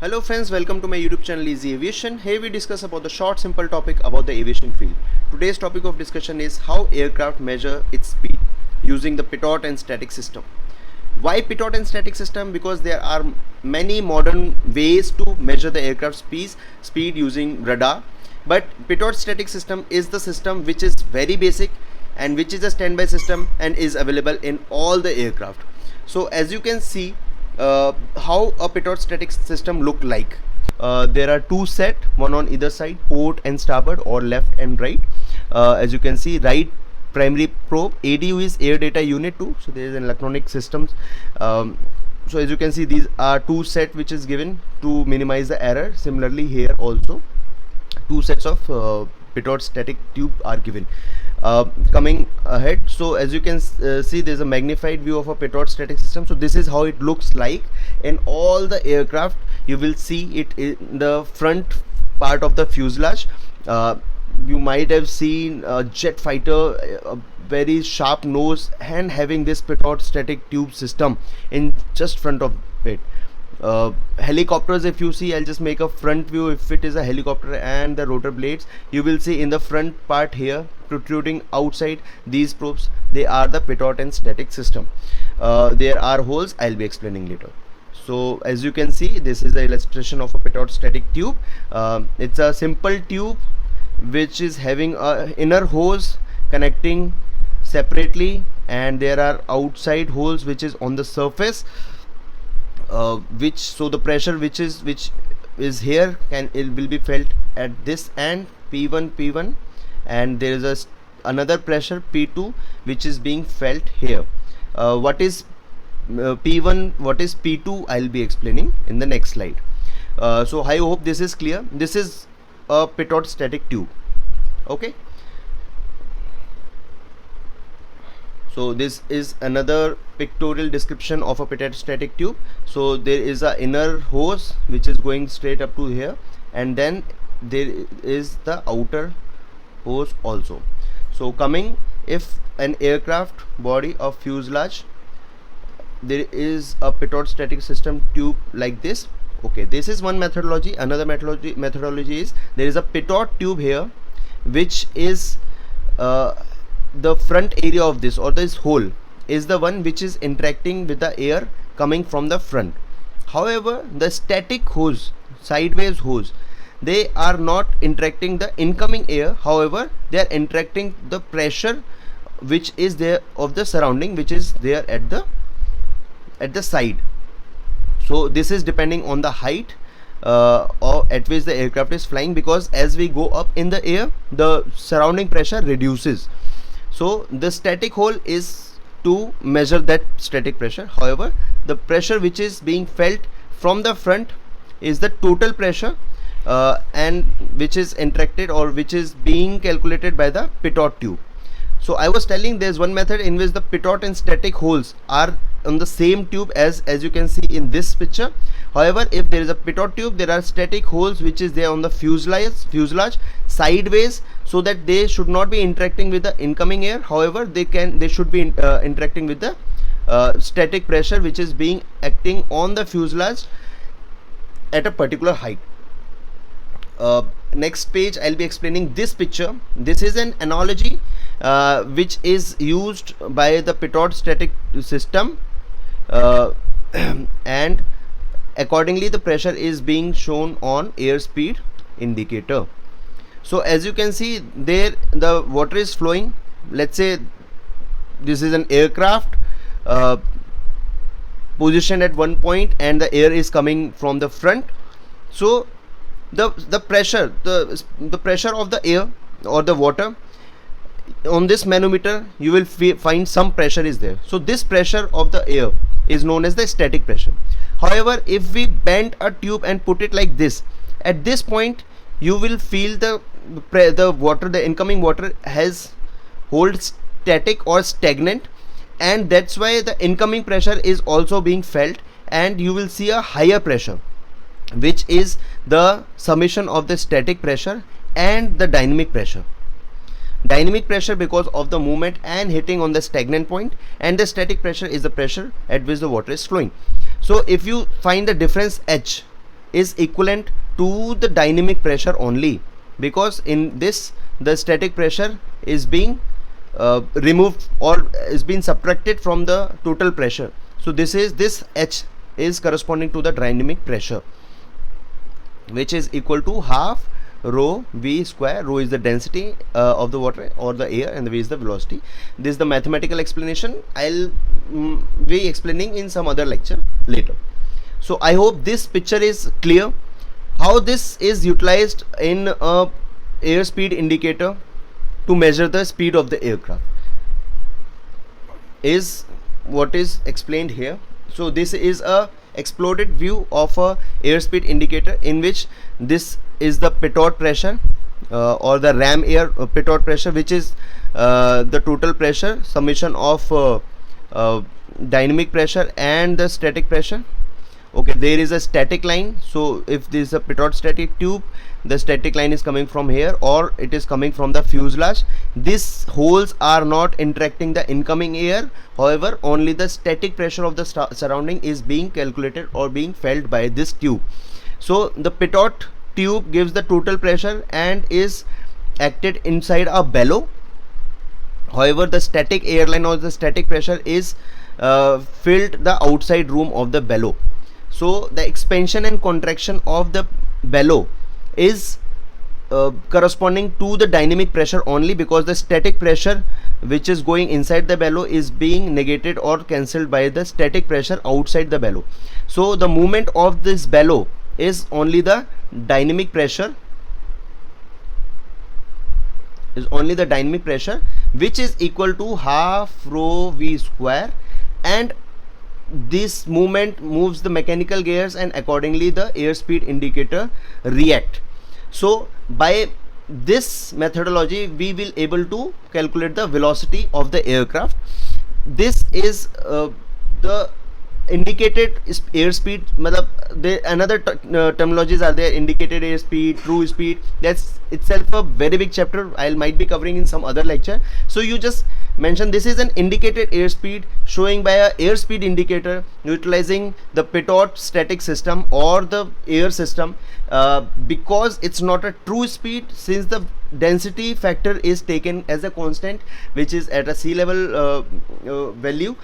Hello friends, welcome to my YouTube channel Easy Aviation. Here we discuss about the short simple topic about the aviation field. Today's topic of discussion is how aircraft measure its speed using the Pitot and static system. Why Pitot and static system? Because there are many modern ways to measure the aircraft speed using radar. But Pitot static system is the system which is very basic and which is a standby system and is available in all the aircraft. So as you can see, how a Pitot static system look like. There are two set, one on either side, port and starboard or left and right. As you can see, right primary probe, ADU is air data unit 2, so there is an electronic systems. So as you can see, these are two set which is given to minimize the error. Similarly here also two sets of Pitot static tube are given. Coming ahead, so as you can see, there's a magnified view of a Pitot static system. So this is how it looks like in all the aircraft. You will see it in the front part of the fuselage. You might have seen a jet fighter, a very sharp nose, and having this Pitot static tube system in just front of it. Helicopters, if you see, I'll just make a front view. If it is a helicopter and the rotor blades, you will see in the front part here protruding outside these probes, they are the Pitot and static system. There are holes, I'll be explaining later. So as you can see, this is the illustration of a Pitot static tube. It's a simple tube which is having a inner hose connecting separately, and there are outside holes which is on the surface. So the pressure which is here it will be felt at this end, P1, and there is another pressure P2 which is being felt here. What is P1, what is P2, I'll be explaining in the next slide. So I hope this is clear. This is a Pitot static tube. Okay, so this is another pictorial description of a Pitot static tube. So there is a inner hose which is going straight up to here, and then there is the outer hose also. So coming, if an aircraft body of fuselage, there is a Pitot static system tube like this. Okay, this is one methodology. Another methodology is there is a Pitot tube here which is the front area of this, or this hole is the one which is interacting with the air coming from the front. However, the static hose, sideways hose, they are not interacting the incoming air. However, they are interacting the pressure which is there of the surrounding, which is there at the side. So this is depending on the height or at which the aircraft is flying, because as we go up in the air, the surrounding pressure reduces. So the static hole is to measure that static pressure. However, the pressure which is being felt from the front is the total pressure, and which is interacted or which is being calculated by the Pitot tube. So I was telling, there's one method in which the Pitot and static holes are on the same tube as you can see in this picture. However, if there is a Pitot tube, there are static holes which is there on the fuselage sideways, so that they should not be interacting with the incoming air. However, they should be interacting with the static pressure which is being acting on the fuselage at a particular height. Next page, I'll be explaining this picture. This is an analogy which is used by the Pitot static system, and accordingly the pressure is being shown on airspeed indicator. So as you can see, there the water is flowing. Let's say this is an aircraft positioned at one point, and the air is coming from the front. So the pressure of the air or the water, on this manometer you will find some pressure is there. So this pressure of the air is known as the static pressure. However, if we bend a tube and put it like this, at this point you will feel the incoming water has hold static or stagnant, and that's why the incoming pressure is also being felt, and you will see a higher pressure, which is the summation of the static pressure and the dynamic pressure. Dynamic pressure because of the movement and hitting on the stagnant point, and the static pressure is the pressure at which the water is flowing. So if you find the difference H, is equivalent to the dynamic pressure only, because in this the static pressure is being removed or is being subtracted from the total pressure. So this H is corresponding to the dynamic pressure, which is equal to half rho v square. Rho is the density of the water or the air, and the v is the velocity. This is the mathematical explanation. I'll be explaining in some other lecture later. So I hope this picture is clear. How this is utilized in a airspeed indicator to measure the speed of the aircraft is what is explained here. So this is a exploded view of a airspeed indicator, in which this is the pitot pressure or the ram air pitot pressure, which is the total pressure summation of dynamic pressure and the static pressure. Okay, there is a static line. So if this is a pitot static tube, the static line is coming from here, or it is coming from the fuselage. These holes are not interacting the incoming air. However, only the static pressure of the surrounding is being calculated or being felt by this tube. So the pitot tube gives the total pressure and is acted inside a bellow. However, the static airline or the static pressure is filled the outside room of the bellow. So the expansion and contraction of the bellow is corresponding to the dynamic pressure only, because the static pressure which is going inside the bellow is being negated or cancelled by the static pressure outside the bellow. So the movement of this bellow is only the dynamic pressure, which is equal to half rho v square, and this movement moves the mechanical gears, and accordingly the airspeed indicator react. So by this methodology we will able to calculate the velocity of the aircraft. This is the indicated airspeed. Another terminologies are there: indicated airspeed, true speed. That's itself a very big chapter. I might be covering in some other lecture. So you just mention this is an indicated airspeed showing by a airspeed indicator utilizing the Pitot static system or the air system, because it's not a true speed, since the density factor is taken as a constant, which is at a sea level value,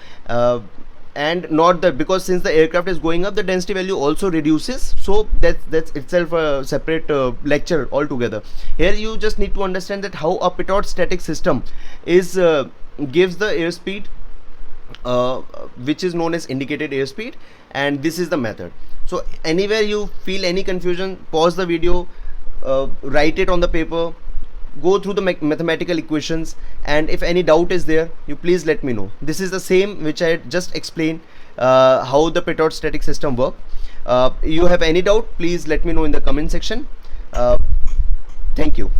and not the, because since the aircraft is going up, the density value also reduces. So that's itself a separate lecture altogether. Here you just need to understand that how a Pitot static system is gives the airspeed which is known as indicated airspeed, and this is the method. So anywhere you feel any confusion, pause the video, write it on the paper, go through the mathematical equations, and if any doubt is there, you please let me know. This is the same which I just explained how the Pitot static system work. You have any doubt, please let me know in the comment section. Thank you.